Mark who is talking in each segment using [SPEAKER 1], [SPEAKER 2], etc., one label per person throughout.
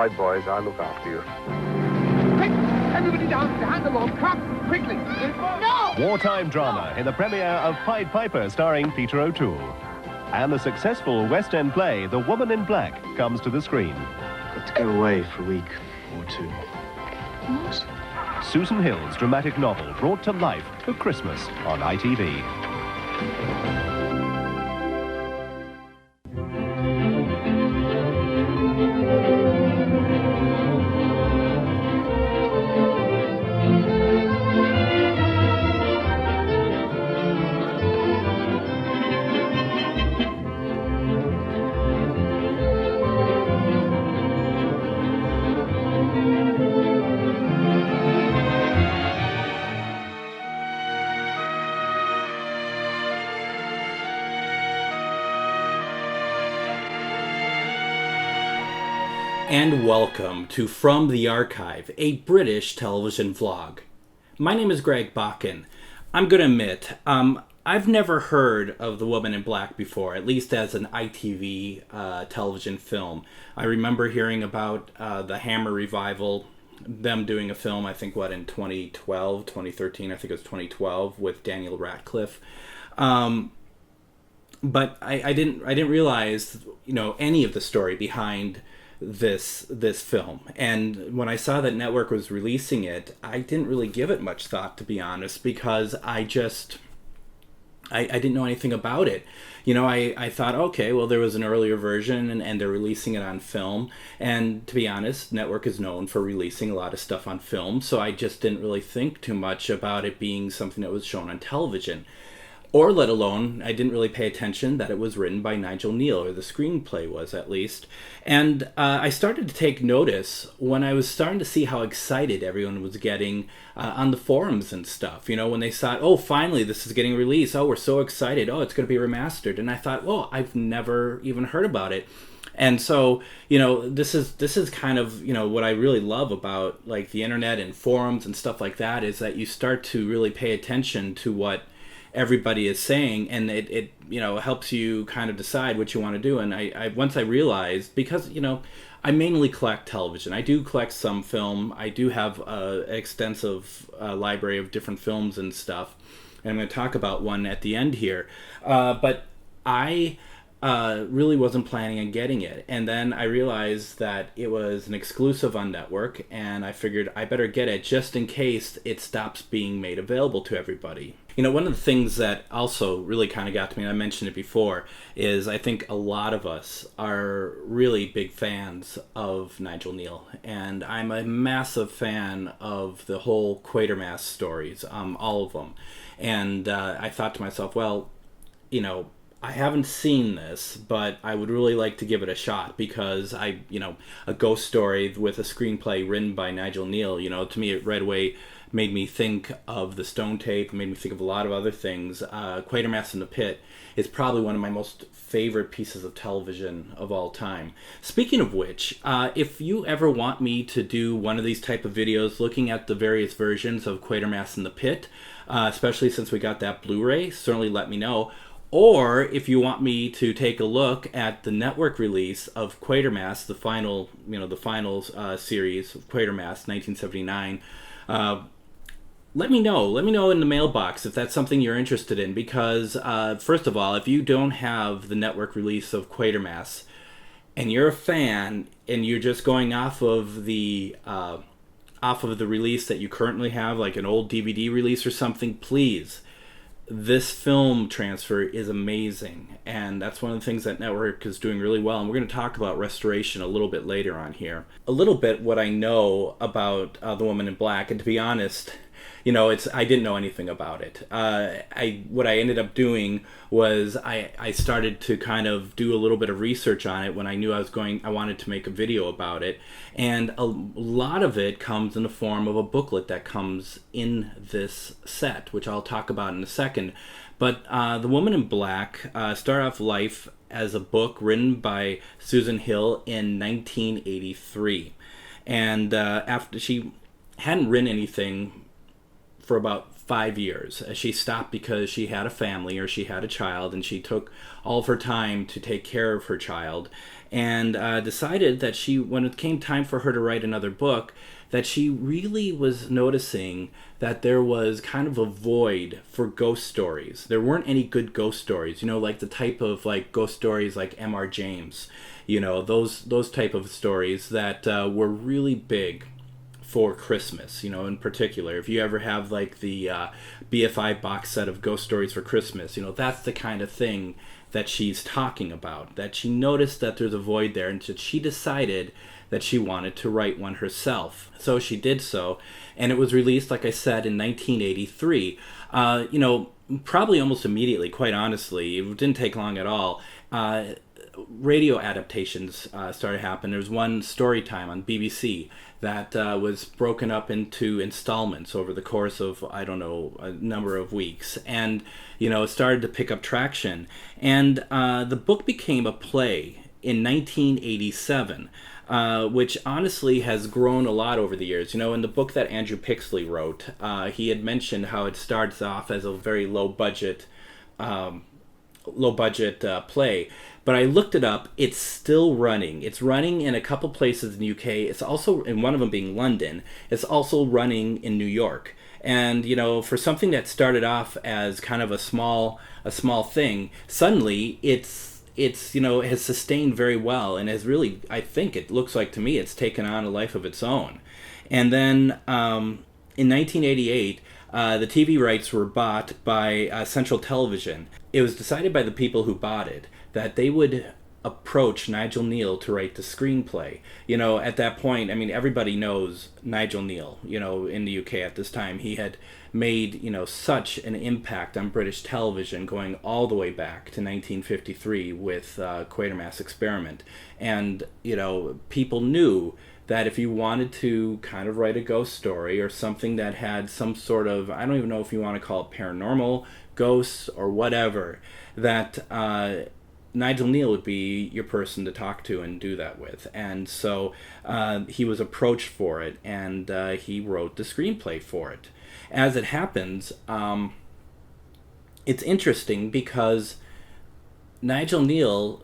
[SPEAKER 1] right, boys. I'll look after you.
[SPEAKER 2] Quick! Everybody down behind the wall. Come, quickly.
[SPEAKER 3] No!
[SPEAKER 4] Wartime drama in the premiere of Pied Piper starring Peter O'Toole. And the successful West End play, The Woman in Black, comes to the screen.
[SPEAKER 5] Got to go away for a week or two.
[SPEAKER 3] What?
[SPEAKER 4] Susan Hill's dramatic novel brought to life for Christmas on ITV.
[SPEAKER 6] And welcome to From the Archive, a British television vlog. My name is Greg Bakken. I'm going to admit, I've never heard of The Woman in Black before, at least as an ITV television film. I remember hearing about the Hammer revival, them doing a film, I think, in 2012, 2013, I think it was 2012, with Daniel Radcliffe. But I didn't realize, any of the story behind this film. And when I saw that Network was releasing it, I didn't really give it much thought, to be honest, because I didn't know anything about it. I thought, okay, well, there was an earlier version and they're releasing it on film. And to be honest, Network is known for releasing a lot of stuff on film, so I just didn't really think too much about it being something that was shown on television. Or let alone, I didn't really pay attention that it was written by Nigel Kneale, or the screenplay was at least. And I started to take notice when I was starting to see how excited everyone was getting on the forums and stuff. When they thought, oh, finally, this is getting released. Oh, we're so excited. Oh, it's going to be remastered. And I thought, well, I've never even heard about it. And so, this is kind of, what I really love about like the internet and forums and stuff like that, is that you start to really pay attention to what everybody is saying, and it helps you kind of decide what you want to do. And I once I realized, because I mainly collect television, I do collect some film, I do have an extensive library of different films and stuff, and I'm going to talk about one at the end here, but I really wasn't planning on getting it. And then I realized that it was an exclusive on Network, and I figured I better get it just in case it stops being made available to everybody. One of the things that also really kind of got to me, and I mentioned it before, is I think a lot of us are really big fans of Nigel Kneale. And I'm a massive fan of the whole Quatermass stories, all of them. And I thought to myself, well, I haven't seen this, but I would really like to give it a shot, because a ghost story with a screenplay written by Nigel Kneale, to me it right away made me think of the Stone Tape, made me think of a lot of other things. Quatermass in the Pit is probably one of my most favorite pieces of television of all time. Speaking of which, if you ever want me to do one of these type of videos looking at the various versions of Quatermass in the Pit, especially since we got that Blu-ray, certainly let me know. Or if you want me to take a look at the Network release of Quatermass, the final series of Quatermass, 1979, let me know. Let me know in the mailbox if that's something you're interested in, because first of all, if you don't have the Network release of Quatermass and you're a fan and you're just going off of the release that you currently have, like an old DVD release or something, please. This film transfer is amazing, and that's one of the things that Network is doing really well, and we're going to talk about restoration a little bit later on here. A little bit what I know about The Woman in Black, and to be honest, I didn't know anything about it. What I ended up doing was I started to kind of do a little bit of research on it when I knew I wanted to make a video about it, and a lot of it comes in the form of a booklet that comes in this set, which I'll talk about in a second. But The Woman in Black started off life as a book written by Susan Hill in 1983, and after she hadn't written anything for about 5 years. She stopped because she had a family or she had a child, and she took all of her time to take care of her child, and decided that when it came time for her to write another book, that she really was noticing that there was kind of a void for ghost stories. There weren't any good ghost stories, like the type of like ghost stories like M.R. James, those type of stories that were really big for Christmas, in particular. If you ever have like the BFI box set of ghost stories for Christmas, that's the kind of thing that she's talking about, that she noticed that there's a void there, and that she decided that she wanted to write one herself. So she did so, and it was released, like I said, in 1983. Probably almost immediately, quite honestly. It didn't take long at all. Radio adaptations started happening. There was one story time on BBC that was broken up into installments over the course of, I don't know, a number of weeks. And, it started to pick up traction. And the book became a play in 1987. Which honestly has grown a lot over the years. In the book that Andrew Pixley wrote, he had mentioned how it starts off as a very low budget play. But I looked it up. It's still running. It's running in a couple places in the UK. It's also, in one of them being London, it's also running in New York. And, for something that started off as kind of a small thing, suddenly it's has sustained very well, and has really, I think it looks like to me, it's taken on a life of its own. And then in 1988, the TV rights were bought by Central Television. It was decided by the people who bought it that they would approach Nigel Kneale to write the screenplay. At that point, everybody knows Nigel Kneale, in the UK at this time. He had made, such an impact on British television going all the way back to 1953 with Quatermass Experiment. And, people knew that if you wanted to kind of write a ghost story or something that had some sort of, I don't even know if you want to call it paranormal, ghosts, or whatever, that Nigel Kneale would be your person to talk to and do that with. And so he was approached for it, and he wrote the screenplay for it. As it happens, it's interesting because Nigel Kneale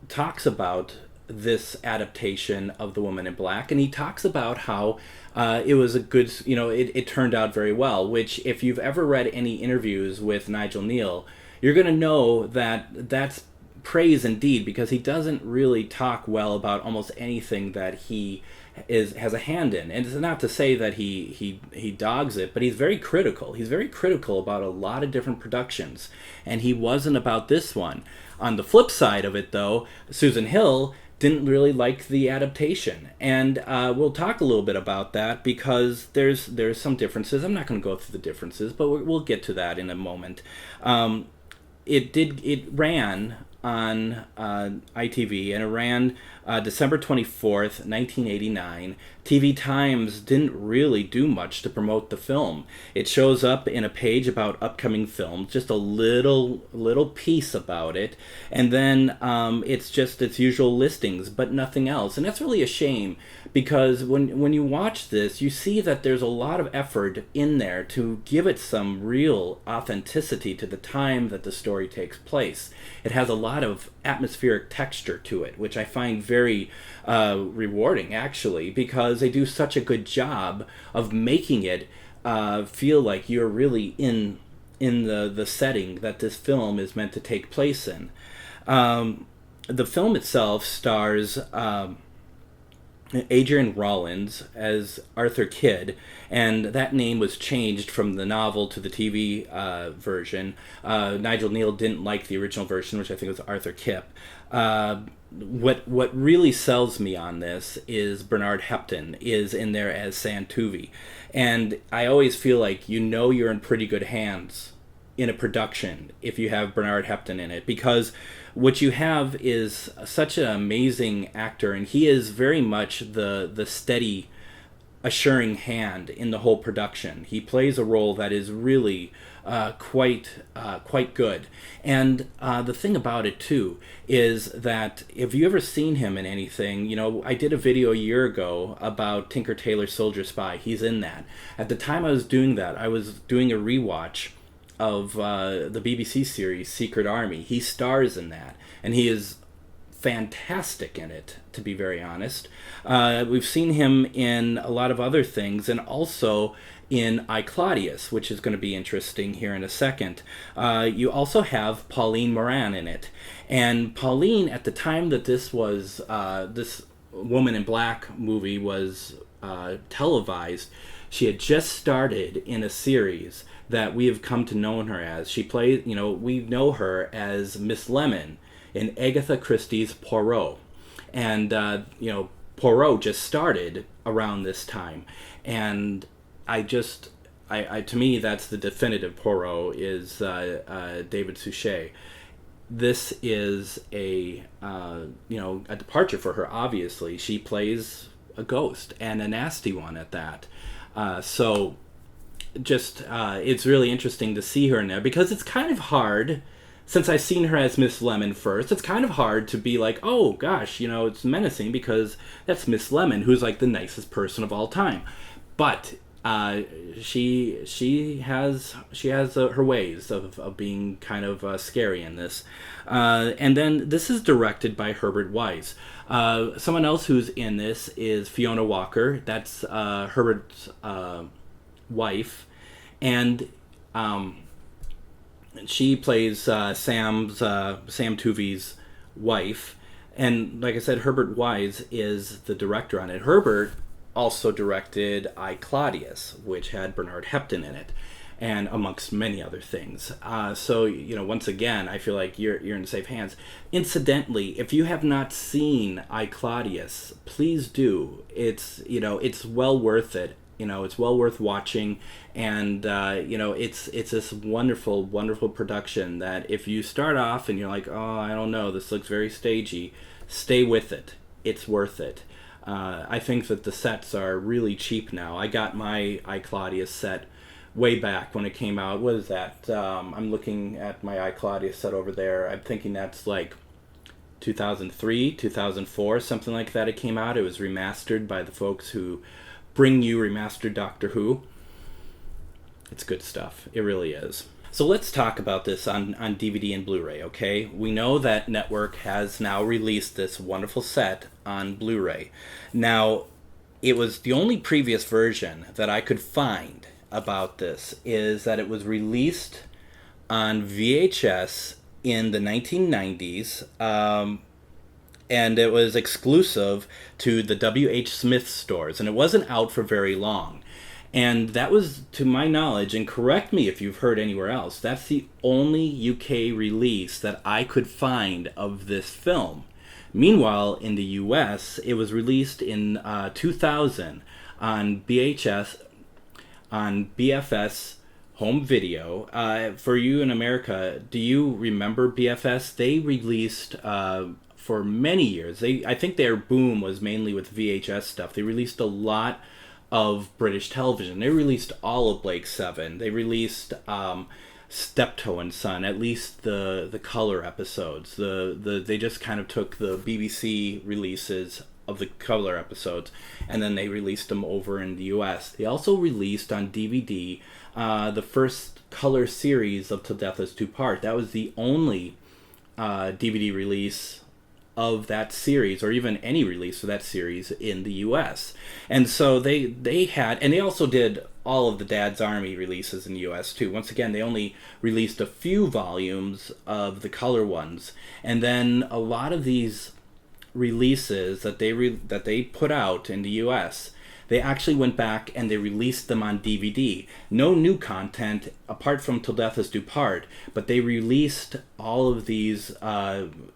[SPEAKER 6] talks about this adaptation of The Woman in Black, and he talks about how it was a good, it turned out very well, which if you've ever read any interviews with Nigel Kneale, you're going to know that that's praise indeed, because he doesn't really talk well about almost anything that he has a hand in. And it's not to say that he dogs it, but he's very critical. He's very critical about a lot of different productions, and he wasn't about this one. On the flip side of it, though, Susan Hill didn't really like the adaptation, and we'll talk a little bit about that because there's some differences. I'm not going to go through the differences, but we'll get to that in a moment. It ran on ITV, and it ran December 24th, 1989. TV Times didn't really do much to promote the film. It shows up in a page about upcoming films, just a little piece about it, and then it's just its usual listings, but nothing else. And that's really a shame, because when you watch this, you see that there's a lot of effort in there to give it some real authenticity to the time that the story takes place. It has a lot of atmospheric texture to it, which I find very rewarding, actually, because they do such a good job of making it feel like you're really in the setting that this film is meant to take place in. The film itself stars Adrian Rollins as Arthur Kidd, and that name was changed from the novel to the TV version. Nigel Kneale didn't like the original version, which I think was Arthur Kipp. What really sells me on this is Bernard Hepton is in there as Santuvi, and I always feel like you're in pretty good hands in a production if you have Bernard Hepton in it, because what you have is such an amazing actor, and he is very much the steady, assuring hand in the whole production. He plays a role that is really quite good. And the thing about it too is that if you ever seen him in anything, you know, I did a video a year ago about Tinker Tailor Soldier Spy. He's in that. At the time I was doing that, I was doing a rewatch of the BBC series Secret Army. He stars in that, and he is fantastic in it, to be very honest. We've seen him in a lot of other things, and also in I, Claudius, which is going to be interesting here in a second. You also have Pauline Moran in it. And Pauline, at the time that this was, this Woman in Black movie was televised, she had just started in a series that we have come to know her as. She plays, you know, we know her as Miss Lemon in Agatha Christie's Poirot. And, you know, Poirot just started around this time. And to me, that's the definitive Poirot, is David Suchet. This is a departure for her, obviously. She plays a ghost, and a nasty one at that. It's really interesting to see her in there, because it's kind of hard, since I've seen her as Miss Lemon first, it's kind of hard to be like, oh gosh, you know, it's menacing, because that's Miss Lemon, who's like the nicest person of all time. But she has her ways of being kind of scary in this. And then this is directed by Herbert Wise. Someone else who's in this is Fiona Walker. That's Herbert's wife, and she plays Sam Tuvey's wife. And like I said, Herbert Wise is the director on it. Herbert also directed I, Claudius, which had Bernard Hepton in it, and amongst many other things. So, you know, once again, I feel like you're in safe hands. Incidentally, if you have not seen I, Claudius, please do. It's well worth it. You know, it's well worth watching, and it's this wonderful, wonderful production that if you start off and you're like, oh, I don't know, this looks very stagey, stay with it. It's worth it. I think that the sets are really cheap now. I got my I, Claudius set way back when it came out. What is that? I'm looking at my I, Claudius set over there. I'm thinking that's like 2003, 2004, something like that it came out. It was remastered by the folks who bring you remastered Doctor Who. It's good stuff. It really is. So let's talk about this on DVD and Blu-ray, okay? We know that Network has now released this wonderful set on Blu-ray. Now, it was the only previous version that I could find about this is that it was released on VHS in the 1990s, and it was exclusive to the W.H. Smith stores, and it wasn't out for very long. And that was, to my knowledge, and correct me if you've heard anywhere else, that's the only UK release that I could find of this film. Meanwhile, in the US, it was released in 2000 on BFS home video. For you in America, do you remember BFS? They released for many years. I think their boom was mainly with VHS stuff. They released a lot of British television. They released all of Blake 7. They released Steptoe and Son, at least the color episodes. They just kind of took the BBC releases of the color episodes, and then they released them over in the US. They also released on DVD the first color series of Till Death Us Do Part. That was the only DVD release of that series, or even any release of that series in the US. And so they had, and they also did all of the Dad's Army releases in the US too. Once again, they only released a few volumes of the color ones, and then a lot of these releases that they put out in the US, they actually went back and they released them on DVD. No new content apart from Till Death Us Do Part, but they released all of these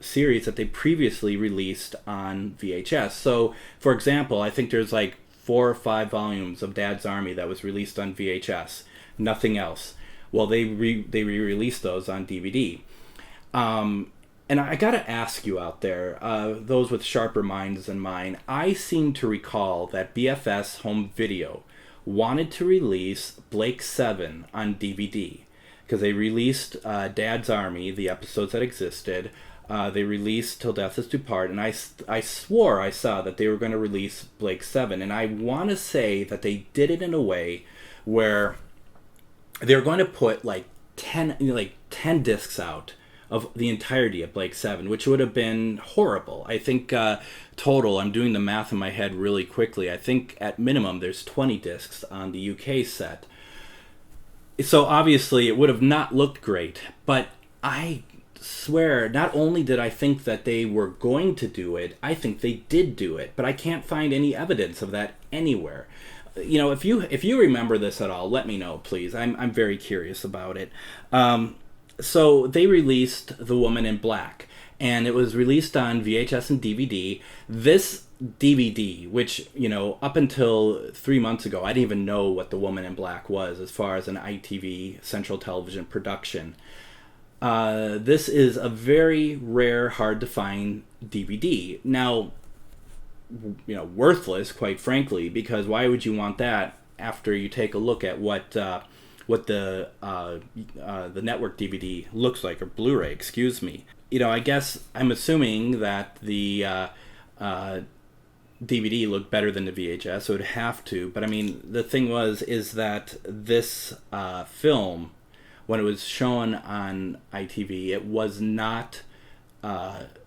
[SPEAKER 6] series that they previously released on VHS. So, for example, I think there's like 4 or 5 volumes of Dad's Army that was released on VHS. Nothing else. Well, they re-released those on DVD. And I gotta ask you out there, those with sharper minds than mine, I seem to recall that BFS Home Video wanted to release Blake 7 on DVD. because they released Dad's Army, the episodes that existed. They released Till Death Us Do Part, and I swore I saw that they were going to release Blake 7, and I want to say that they did it in a way where they were going to put like 10 discs out of the entirety of Blake 7, which would have been horrible. I think total, I'm doing the math in my head really quickly, I think at minimum there's 20 discs on the UK set. So obviously it would have not looked great, but I swear, not only did I think that they were going to do it, I think they did do it, but I can't find any evidence of that anywhere. You know, if you remember this at all, let me know, please. I'm very curious about it. So they released The Woman in Black, and it was released on VHS and DVD. This DVD, which, you know, up until 3 months ago, I didn't even know what The Woman in Black was as far as an ITV Central Television production. This is a very rare, hard to find DVD. Now, you know, worthless, quite frankly, because why would you want that after you take a look at what the network DVD looks like, or Blu-ray, excuse me. You know, I guess I'm assuming that the DVD looked better than the VHS, so it would have to. But I mean, the thing is that this film, when it was shown on ITV, it was not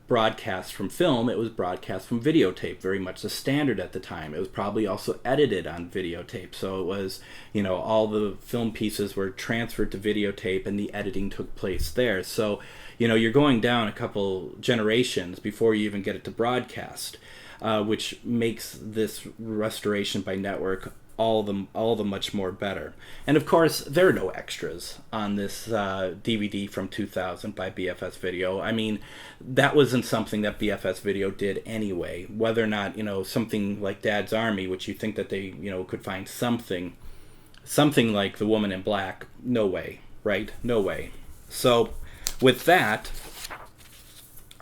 [SPEAKER 6] broadcast from film, it was broadcast from videotape, very much the standard at the time. It was probably also edited on videotape, so it was, you know, all the film pieces were transferred to videotape and the editing took place there. So, you know, you're going down a couple generations before you even get it to broadcast, which makes this restoration by network all the much more better. And of course, there are no extras on this DVD from 2000 by BFS Video. I mean, that wasn't something that BFS Video did anyway. Whether or not, you know, something like Dad's Army, which you think that they, you know, could find something like The Woman in Black, no way, right? No way. So, with that,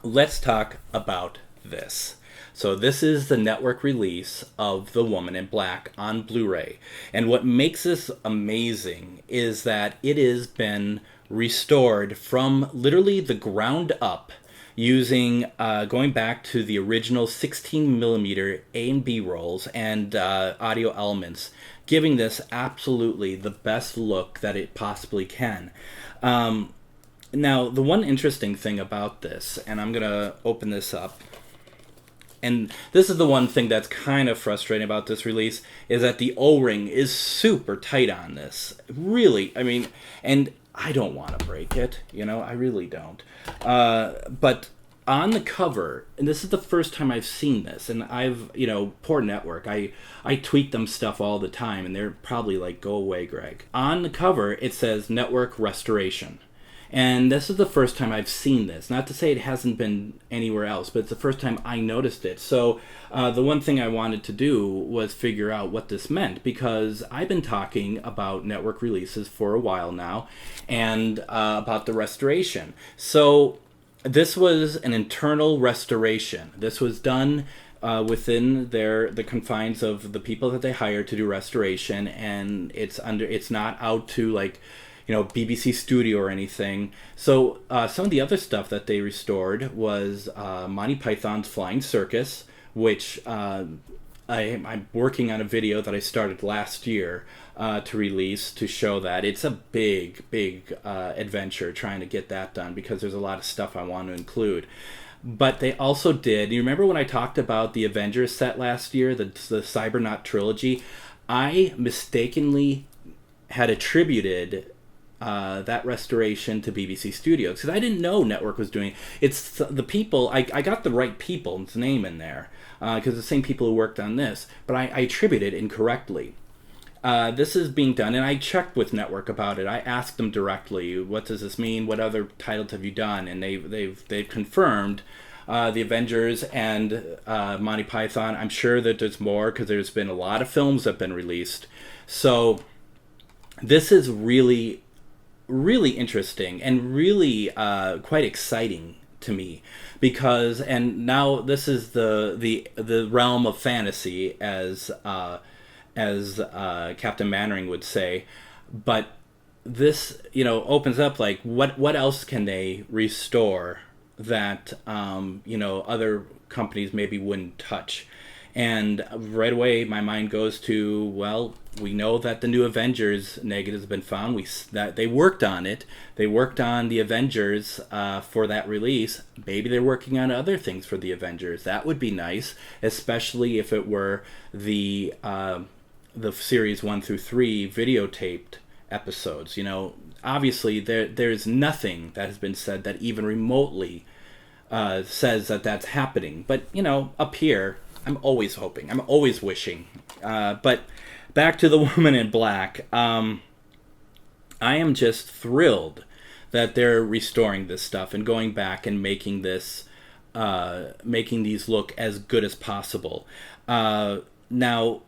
[SPEAKER 6] let's talk about this. So this is the network release of The Woman in Black on Blu-ray. And what makes this amazing is that it has been restored from literally the ground up using, going back to the original 16mm A and B rolls and audio elements, giving this absolutely the best look that it possibly can. Now, the one interesting thing about this, and I'm going to open this up, and this is the one thing that's kind of frustrating about this release, is that the O-ring is super tight on this. Really, I mean, and I don't want to break it, you know, I really don't. But on the cover, and this is the first time I've seen this, and I've, you know, poor network, I tweet them stuff all the time, and they're probably like, go away, Greg. On the cover, it says Network Restoration. And this is the first time I've seen this. Not to say it hasn't been anywhere else, but it's the first time I noticed it. So the one thing I wanted to do was figure out what this meant, because I've been talking about network releases for a while now, and about the restoration. So this was an internal restoration. This was done within the confines of the people that they hired to do restoration, and it's not out to, like, you know, BBC Studio or anything. So some of the other stuff that they restored was Monty Python's Flying Circus, which I'm working on a video that I started last year to release, to show that. It's a big adventure trying to get that done, because there's a lot of stuff I want to include. But they also did, you remember when I talked about the Avengers set last year, the Cybernaut trilogy? I mistakenly had attributed that restoration to BBC Studios, because I didn't know Network was doing it. It's the people, I got the right people's name in there, because the same people who worked on this, but I attributed it incorrectly. This is being done, and I checked with Network about it. I asked them directly, what does this mean? What other titles have you done? And they've confirmed the Avengers and Monty Python. I'm sure that there's more, because there's been a lot of films that have been released. So this is really interesting and really quite exciting to me, because, and now this is the realm of fantasy, as Captain Mannering would say, but this, opens up like what else can they restore that other companies maybe wouldn't touch. And right away my mind goes to, well, we know that the new Avengers negative has been found. That they worked on it. They worked on the Avengers for that release. Maybe they're working on other things for the Avengers. That would be nice, especially if it were the series 1 through 3 videotaped episodes. Obviously there's nothing that has been said that even remotely says that that's happening. But up here, I'm always hoping. I'm always wishing. But back to the Woman in Black. I am just thrilled that they're restoring this stuff and going back and making these look as good as possible. Now,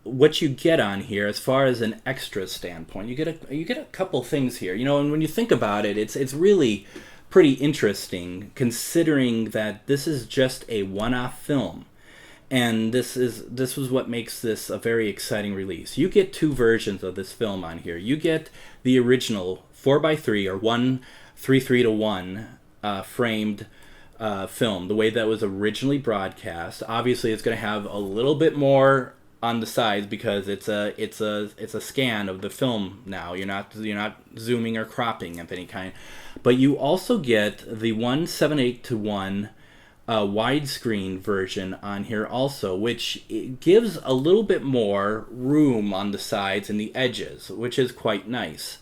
[SPEAKER 6] what you get on here, as far as an extra standpoint, you get a couple things here. And when you think about it, it's really pretty interesting, considering that this is just a one-off film. And this was what makes this a very exciting release. You get 2 versions of this film on here. You get the original 4:3 or 1:3:1 framed film, the way that was originally broadcast. Obviously, it's going to have a little bit more on the sides because it's a scan of the film now. You're not zooming or cropping of any kind. But you also get the 1:7:8:1 widescreen version on here also, which gives a little bit more room on the sides and the edges, which is quite nice.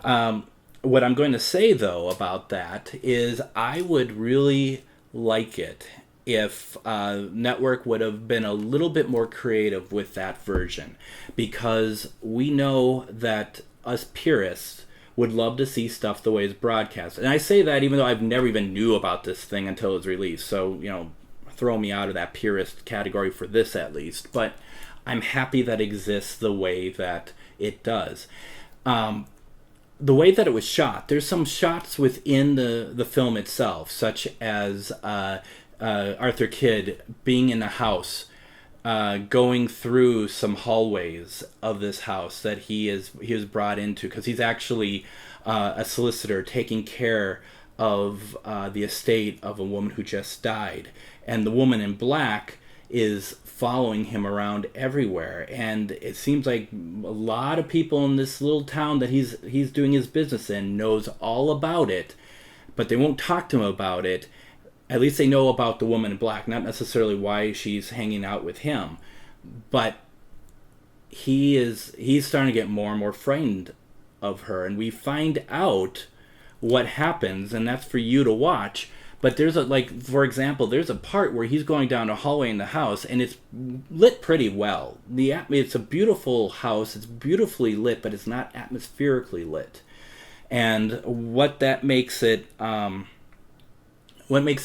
[SPEAKER 6] What I'm going to say, though, about that is I would really like it if Network would have been a little bit more creative with that version, because we know that us purists would love to see stuff the way it's broadcast. And I say that even though I've never even knew about this thing until it was released. So, throw me out of that purist category for this at least. But I'm happy that it exists the way that it does. The way that it was shot, there's some shots within the film itself, such as Arthur Kidd being in the house, going through some hallways of this house that he was brought into, because he's actually a solicitor taking care of the estate of a woman who just died, and the Woman in Black is following him around everywhere, and it seems like a lot of people in this little town that he's doing his business in knows all about it, but they won't talk to him about it. At least they know about the Woman in Black, not necessarily why she's hanging out with him. But he's starting to get more and more frightened of her. And we find out what happens, and that's for you to watch. But there's for example, there's a part where he's going down a hallway in the house, and it's lit pretty well. It's a beautiful house. It's beautifully lit, but it's not atmospherically lit. And what makes it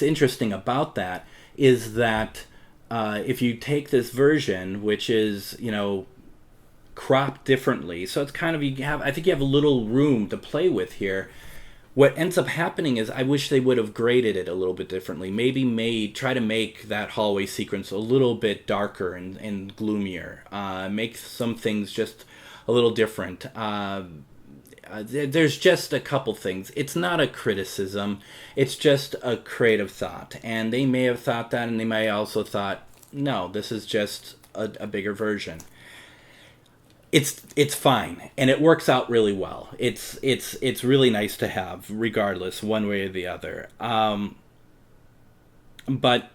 [SPEAKER 6] interesting about that is that if you take this version, which is, cropped differently, so it's kind of, I think you have a little room to play with here. What ends up happening is I wish they would have graded it a little bit differently. Maybe try to make that hallway sequence a little bit darker and gloomier. Make some things just a little different. There's just a couple things. It's not a criticism. It's just a creative thought. And they may have thought that, and they may also thought, no, this is just a bigger version. It's fine, and it works out really well. It's really nice to have, regardless, one way or the other. But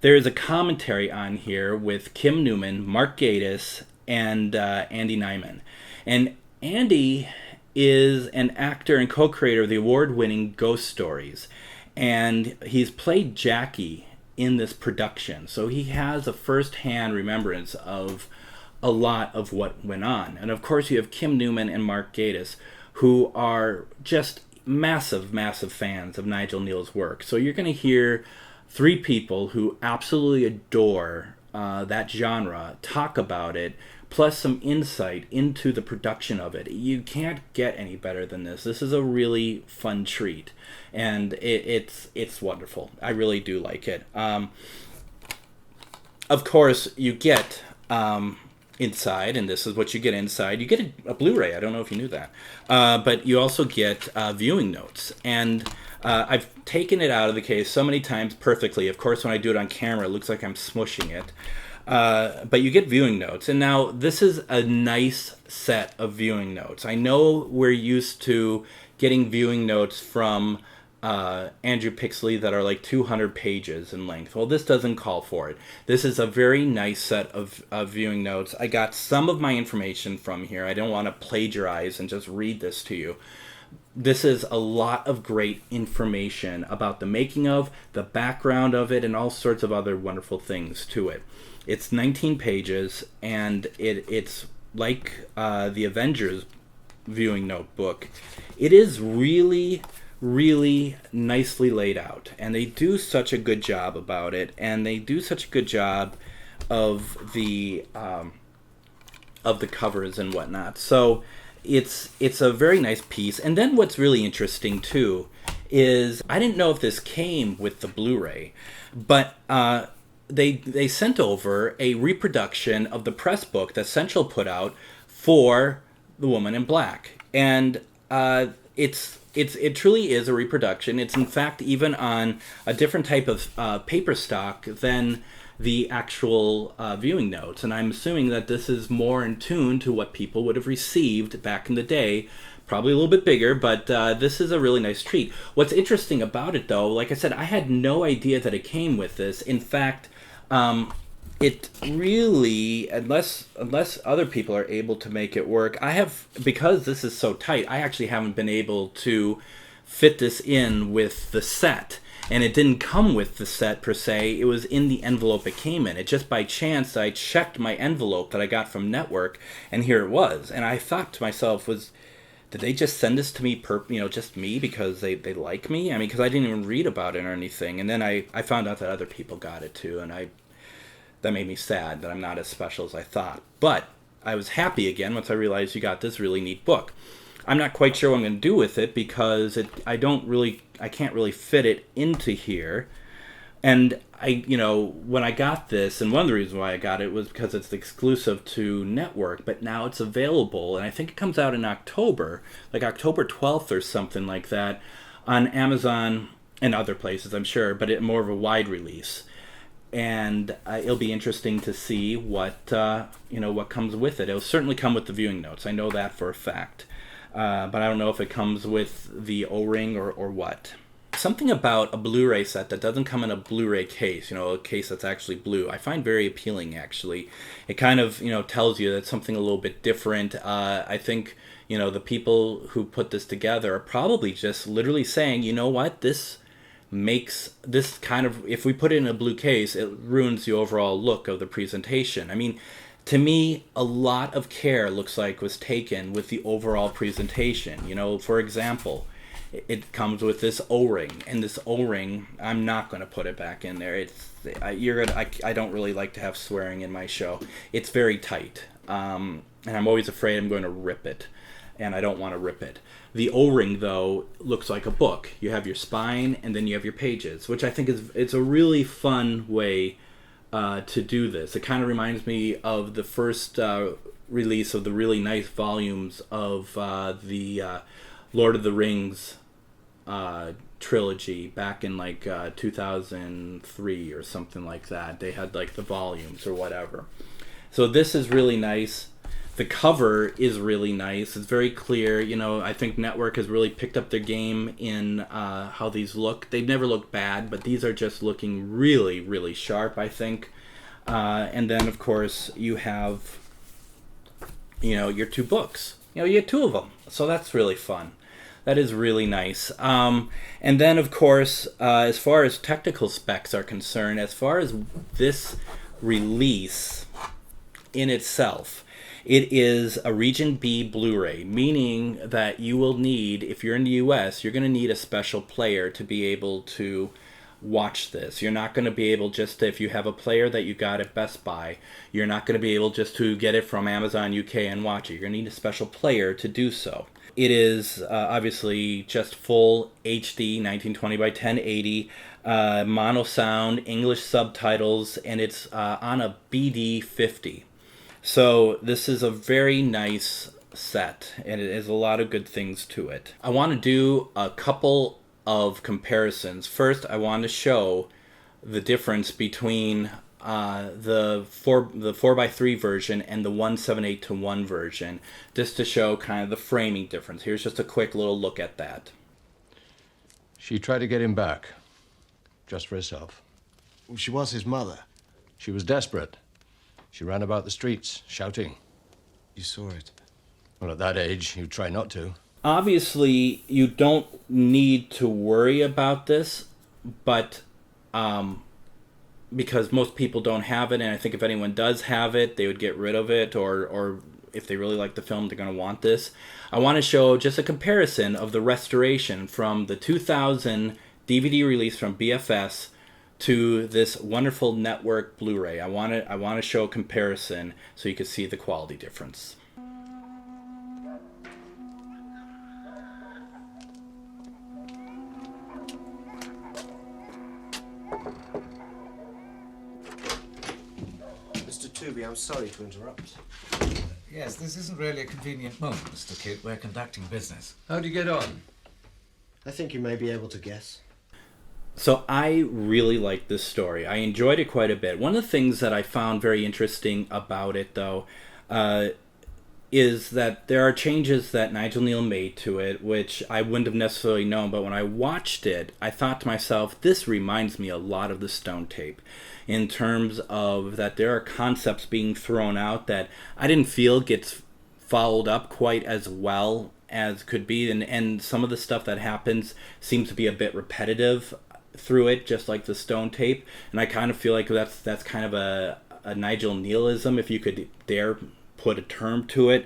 [SPEAKER 6] there is a commentary on here with Kim Newman, Mark Gatiss, and Andy Nyman. And Andy is an actor and co-creator of the award-winning Ghost Stories, and he's played Jackie in this production, so he has a first-hand remembrance of a lot of what went on. And of course you have Kim Newman and Mark Gatiss, who are just massive fans of Nigel Kneale's work. So you're going to hear 3 people who absolutely adore that genre talk about it, plus some insight into the production of it. You can't get any better than this. This is a really fun treat, and it's wonderful. I really do like it. Of course, you get inside, and this is what you get inside. You get a Blu-ray. I don't know if you knew that. But you also get viewing notes. And I've taken it out of the case so many times perfectly. Of course, when I do it on camera, it looks like I'm smushing it. But you get viewing notes. And now this is a nice set of viewing notes. I know we're used to getting viewing notes from Andrew Pixley that are like 200 pages in length. Well, this doesn't call for it. This is a very nice set of viewing notes. I got some of my information from here. I don't want to plagiarize and just read this to you. This is a lot of great information about the making of, the background of it, and all sorts of other wonderful things to it. It's 19 pages, and it's like the Avengers viewing notebook. It is really nicely laid out, and they do such a good job about it, and they do such a good job of the covers and whatnot. So it's a very nice piece. And then what's really interesting too is I didn't know if this came with the Blu-ray, but they sent over a reproduction of the press book that Central put out for The Woman in Black, and it truly is a reproduction. It's in fact even on a different type of paper stock than the actual viewing notes. And I'm assuming that this is more in tune to what people would have received back in the day. Probably a little bit bigger, but this is a really nice treat. What's interesting about it, though, like I said, I had no idea that it came with this. In fact, it really, unless other people are able to make it work, because this is so tight, I actually haven't been able to fit this in with the set. And it didn't come with the set per se, it was in the envelope it came in. It just by chance, I checked my envelope that I got from Network, and here it was. And I thought to myself, did they just send this to me, just me, because they like me? I mean, because I didn't even read about it or anything. And then I found out that other people got it too, and that made me sad that I'm not as special as I thought. But I was happy again once I realized you got this really neat book. I'm not quite sure what I'm going to do with it because I can't really fit it into here. And when I got this, and one of the reasons why I got it was because it's exclusive to Network, but now it's available, and I think it comes out in October, like October 12th or something like that, on Amazon and other places, I'm sure, but more of a wide release. And it'll be interesting to see what comes with it. It'll certainly come with the viewing notes. I know that for a fact. But I don't know if it comes with the O-ring or what. Something about a Blu-ray set that doesn't come in a Blu-ray case, a case that's actually blue, I find very appealing, actually. It kind of, tells you that something a little bit different. I think, the people who put this together are probably just literally saying, you know what, this makes this kind of, if we put it in a blue case, it ruins the overall look of the presentation. I mean, to me, a lot of care looks like was taken with the overall presentation. For example, it comes with this O-ring, and this O-ring, I'm not going to put it back in there. I don't really like to have swearing in my show. It's very tight, and I'm always afraid I'm going to rip it, and I don't want to rip it. The O-ring, though, looks like a book. You have your spine, and then you have your pages, which I think it's a really fun way to do this. It kind of reminds me of the first release of the really nice volumes of the Lord of the Rings trilogy back in 2003 or something like that. They had the volumes or whatever. So this is really nice. The cover is really nice. It's very clear. I think Network has really picked up their game in how these look. They've never looked bad, but these are just looking really, really sharp, I think. And then, of course, you have, your two books. You get two of them. So that's really fun. That is really nice. And then, of course, as far as technical specs are concerned, as far as this release in itself, it is a Region B Blu-ray, meaning that you will need, if you're in the US, you're going to need a special player to be able to watch this. You're not going to be able just to, if you have a player that you got at Best Buy, you're not going to be able just to get it from Amazon UK and watch it. You're going to need a special player to do so. It is obviously just full HD 1920 by 1080, mono sound, English subtitles, and it's on a BD50. So this is a very nice set, and it has a lot of good things to it. I want to do a couple of comparisons. First, I want to show the difference between the 4:3 version and the 1:7:8:1 version, just to show kind of the framing difference. Here's just a quick little look at that.
[SPEAKER 1] She tried to get him back, just for herself.
[SPEAKER 5] Well, she was his mother.
[SPEAKER 1] She was desperate. She ran about the streets, shouting.
[SPEAKER 5] You saw it.
[SPEAKER 1] Well, at that age, you try not to.
[SPEAKER 6] Obviously, you don't need to worry about this, but because most people don't have it, and I think if anyone does have it, they would get rid of it, or if they really like the film, they're going to want this. I want to show just a comparison of the restoration from the 2000 DVD release from BFS to this wonderful Network Blu-ray. I want to show a comparison so you can see the quality difference.
[SPEAKER 5] Mr. Tooby, I'm sorry to interrupt.
[SPEAKER 7] Yes, this isn't really a convenient moment, Mr. Kidd. We're conducting business.
[SPEAKER 1] How'd you get on?
[SPEAKER 5] I think you may be able to guess.
[SPEAKER 6] So I really like this story. I enjoyed it quite a bit. One of the things that I found very interesting about it, though, is that there are changes that Nigel Kneale made to it, which I wouldn't have necessarily known. But when I watched it, I thought to myself, this reminds me a lot of the Stone Tape, in terms of that there are concepts being thrown out that I didn't feel gets followed up quite as well as could be. And some of the stuff that happens seems to be a bit repetitive through it, just like the Stone Tape. And I kind of feel like that's kind of a Nigel Knealeism, if you could dare put a term to it.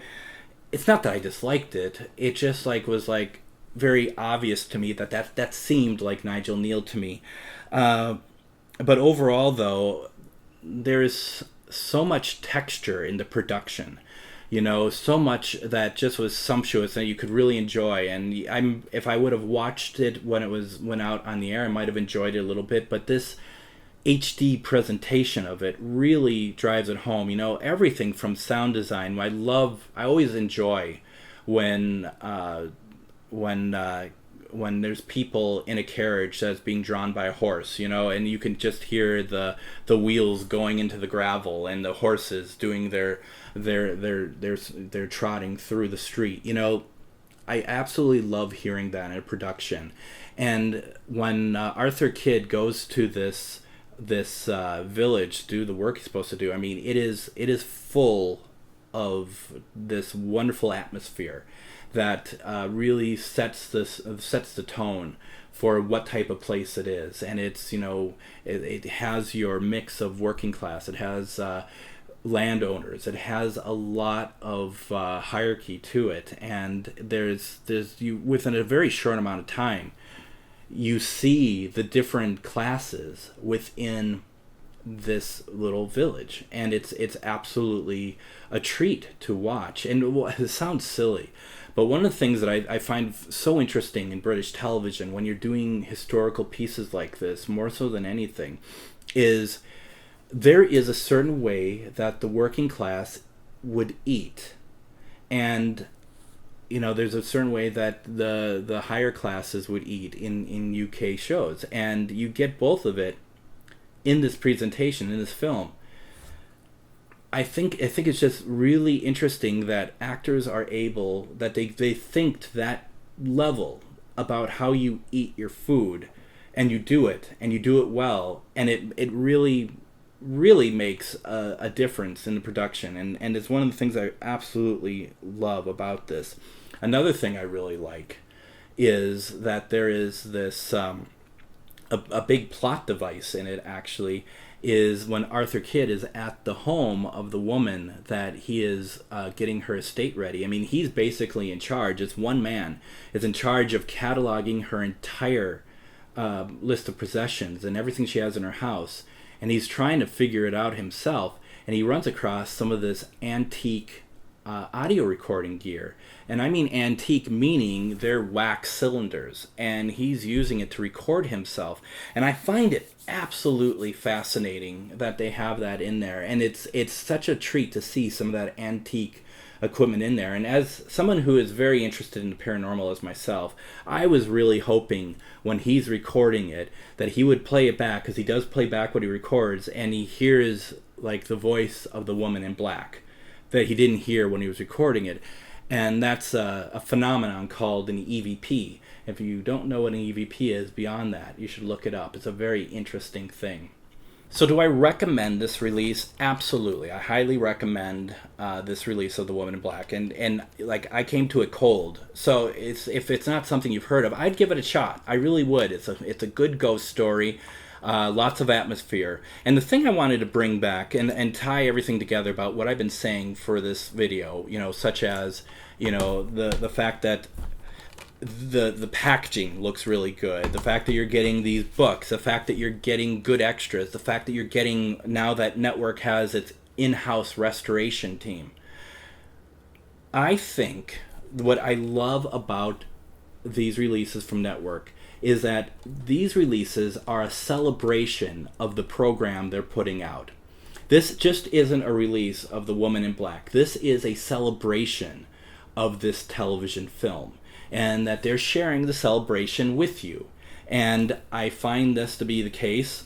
[SPEAKER 6] It's not that I disliked it. It just was very obvious to me that seemed like Nigel Kneale to me. But overall, though, there is so much texture in the production. So much that just was sumptuous and you could really enjoy. And if I would have watched it when it went out on the air, I might have enjoyed it a little bit. But this HD presentation of it really drives it home. Everything from sound design. I always enjoy when there's people in a carriage that's being drawn by a horse, and you can just hear the wheels going into the gravel and the horses doing their trotting through the street. I absolutely love hearing that in a production. And when Arthur Kidd goes to this village to do the work he's supposed to do, I mean, it is full of this wonderful atmosphere that really sets the tone for what type of place it is. And it's it has your mix of working class, it has landowners, it has a lot of hierarchy to it, and there's you within a very short amount of time you see the different classes within this little village, and it's absolutely a treat to watch. And it sounds silly, but one of the things that I find so interesting in British television when you're doing historical pieces like this, more so than anything, is there is a certain way that the working class would eat. And there's a certain way that the higher classes would eat in UK shows. And you get both of it in this presentation, in this film. I think it's just really interesting that actors are able, that they think to that level about how you eat your food, and you do it well, and it really makes a difference in the production, and it's one of the things I absolutely love about this. Another thing I really like is that there is this a big plot device in it, actually, is when Arthur Kidd is at the home of the woman that he is getting her estate ready. I mean, he's basically in charge. It's one man is in charge of cataloging her entire list of possessions and everything she has in her house, and he's trying to figure it out himself, and he runs across some of this antique audio recording gear. And I mean antique, meaning they're wax cylinders. And he's using it to record himself. And I find it absolutely fascinating that they have that in there. And it's such a treat to see some of that antique equipment in there. And as someone who is very interested in the paranormal as myself, I was really hoping when he's recording it that he would play it back, because he does play back what he records, and he hears like the voice of the woman in black that he didn't hear when he was recording it. And that's a phenomenon called an EVP. If you don't know what an EVP is beyond that, you should look it up. It's a very interesting thing. So do I recommend this release? Absolutely. I highly recommend this release of The Woman in Black. And like, I came to it cold. So if it's not something you've heard of, I'd give it a shot. I really would. It's a good ghost story. Lots of atmosphere. And the thing I wanted to bring back and tie everything together about what I've been saying for this video, such as, the fact that the packaging looks really good, the fact that you're getting these books, the fact that you're getting good extras, the fact that you're getting, now that Network has its in-house restoration team. I think what I love about these releases from Network is that these releases are a celebration of the program they're putting out. This just isn't a release of The Woman in Black. This is a celebration of this television film, and that they're sharing the celebration with you. And I find this to be the case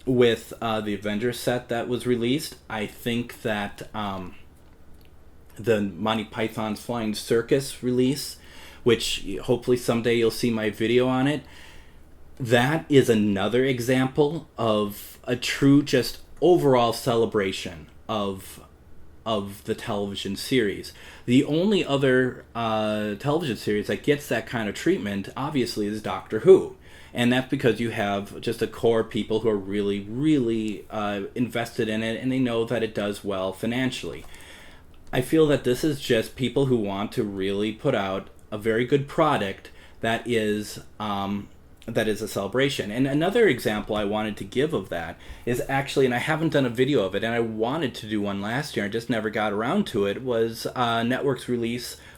[SPEAKER 6] with the Avengers set that was released. I think that the Monty Python's Flying Circus release, which hopefully someday you'll see my video on it, that is another example of a true just overall celebration of the television series. The only other television series that gets that kind of treatment, obviously, is Doctor Who. And that's because you have just a core of people who are really, really invested in it, and they know that it does well financially. I feel that this is just people who want to really put out a very good product that is a celebration. And another example I wanted to give of that is actually, and I haven't done a video of it, and I wanted to do one last year, I just never got around to it, was Network's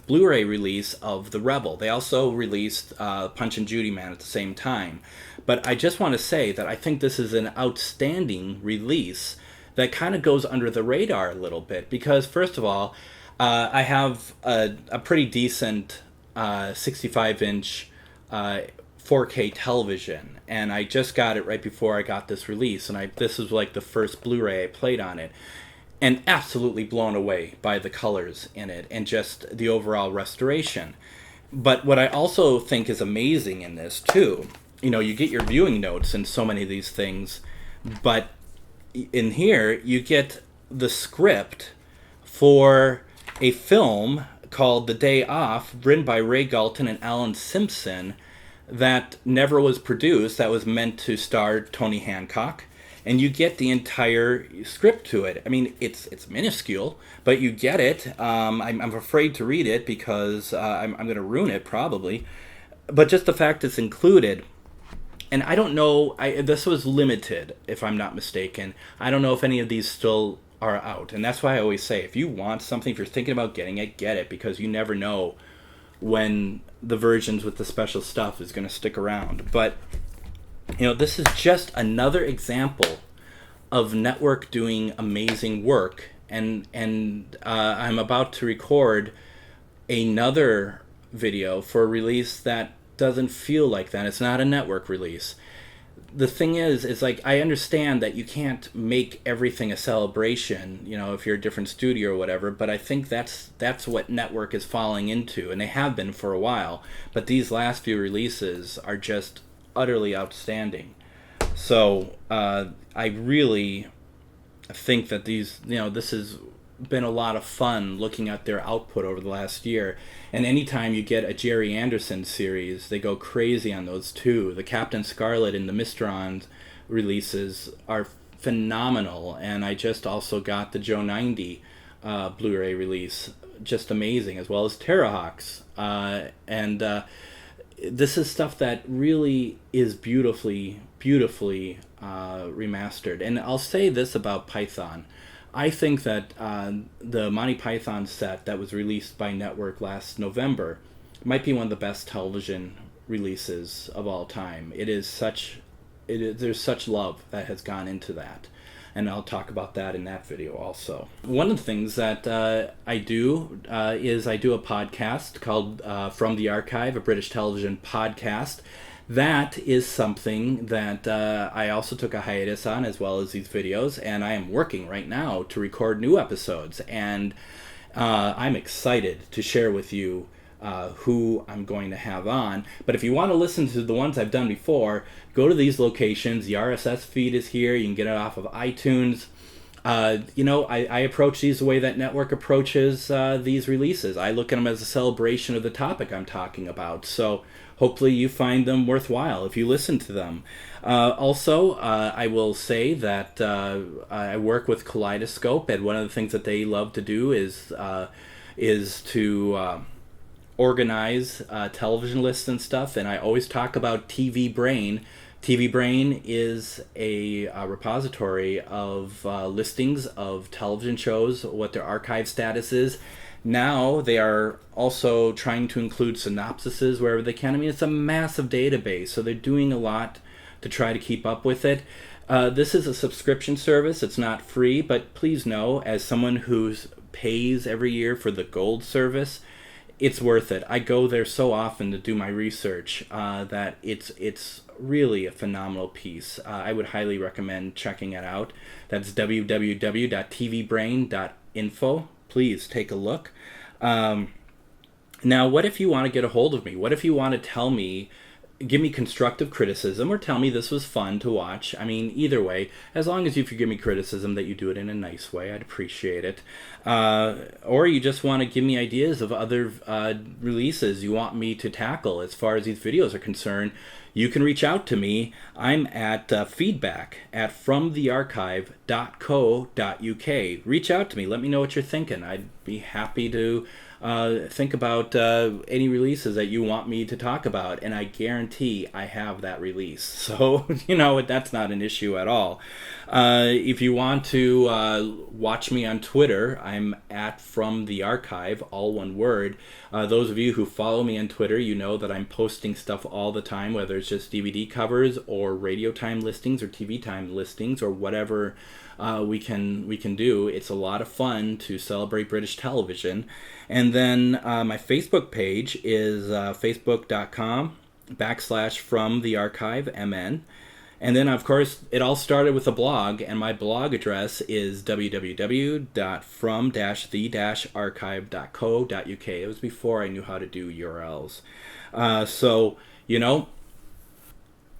[SPEAKER 6] Blu-ray release of The Rebel. They also released Punch and Judy Man at the same time. But I just want to say that I think this is an outstanding release that kind of goes under the radar a little bit, because first of all, I have a pretty decent 65-inch 4K television, and I just got it right before I got this release, and this was like the first Blu-ray I played on it, and absolutely blown away by the colors in it and just the overall restoration. But what I also think is amazing in this too, you get your viewing notes in so many of these things, but in here you get the script for a film called The Day Off, written by Ray Galton and Alan Simpson, that never was produced, that was meant to star Tony Hancock. And you get the entire script to it. I mean, it's minuscule, but you get it. I'm afraid to read it because I'm going to ruin it probably. But just the fact it's included. And I don't know, this was limited, if I'm not mistaken. I don't know if any of these still are out. And that's why I always say, if you want something, if you're thinking about getting it, get it, because you never know when the versions with the special stuff is going to stick around. But this is just another example of Network doing amazing work, and I'm about to record another video for a release that doesn't feel like that. It's not a Network release. The thing is like, I understand that you can't make everything a celebration, if you're a different studio or whatever, but I think that's what Network is falling into, and they have been for a while. But these last few releases are just utterly outstanding. So I really think that this has been a lot of fun looking at their output over the last year. And anytime you get a Jerry Anderson series, they go crazy on those too. The Captain Scarlet and the Mistron releases are phenomenal, and I just also got the Joe 90 Blu-ray release, just amazing, as well as Terrahawks. And this is stuff that really is beautifully remastered. And I'll say this about Python. I think that the Monty Python set that was released by Network last November might be one of the best television releases of all time. There's such love that has gone into that. And I'll talk about that in that video also. One of the things that I do is I do a podcast called From the Archive, a British television podcast. That is something that I also took a hiatus on, as well as these videos, and I am working right now to record new episodes. And I'm excited to share with you who I'm going to have on. But if you want to listen to the ones I've done before, go to these locations. The RSS feed is here. You can get it off of iTunes. I approach these the way that Network approaches these releases. I look at them as a celebration of the topic I'm talking about. So hopefully you find them worthwhile if you listen to them. Also, I will say that I work with Kaleidoscope, and one of the things that they love to do is to organize television lists and stuff, and I always talk about TV Brain. TV Brain is a repository of listings of television shows, what their archive status is. Now they are also trying to include synopsises wherever they can. I mean, it's a massive database, so they're doing a lot to try to keep up with it. This is a subscription service. It's not free, but please know, as someone who pays every year for the gold service, it's worth it. I go there so often to do my research that it's really a phenomenal piece. I would highly recommend checking it out. That's www.tvbrain.info. Please take a look. Now, what if you want to get a hold of me? What if you want to tell me, give me constructive criticism, or tell me this was fun to watch? I mean, either way, as long as you give me criticism that you do it in a nice way, I'd appreciate it. Or you just want to give me ideas of other releases you want me to tackle as far as these videos are concerned, you can reach out to me. I'm at feedback@fromthearchive.co.uk. Reach out to me. Let me know what you're thinking. I'd be happy to think about any releases that you want me to talk about, and I guarantee I have that release. So, that's not an issue at all. If you want to watch me on Twitter, I'm at From the Archive, all one word. Those of you who follow me on Twitter, you know that I'm posting stuff all the time, whether it's just DVD covers or radio time listings or TV time listings or whatever we can do. It's a lot of fun to celebrate British television. And then my Facebook page is facebook.com/FromTheArchiveMN. And then, of course, it all started with a blog, and my blog address is www.from-the-archive.co.uk. It was before I knew how to do URLs.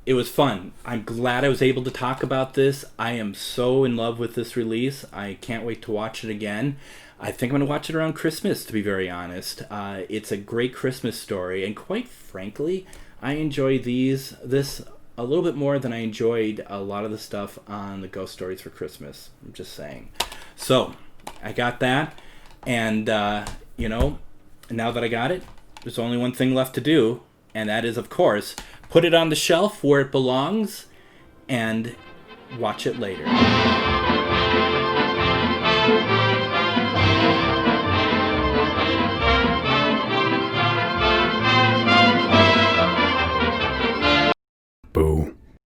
[SPEAKER 6] It was fun. I'm glad I was able to talk about this. I am so in love with this release. I can't wait to watch it again. I think I'm going to watch it around Christmas, to be very honest. It's a great Christmas story, and quite frankly, I enjoy this a little bit more than I enjoyed a lot of the stuff on the Ghost Stories for Christmas. I'm just saying. So, I got that, and, now that I got it, there's only one thing left to do, and that is, of course, put it on the shelf where it belongs and watch it later.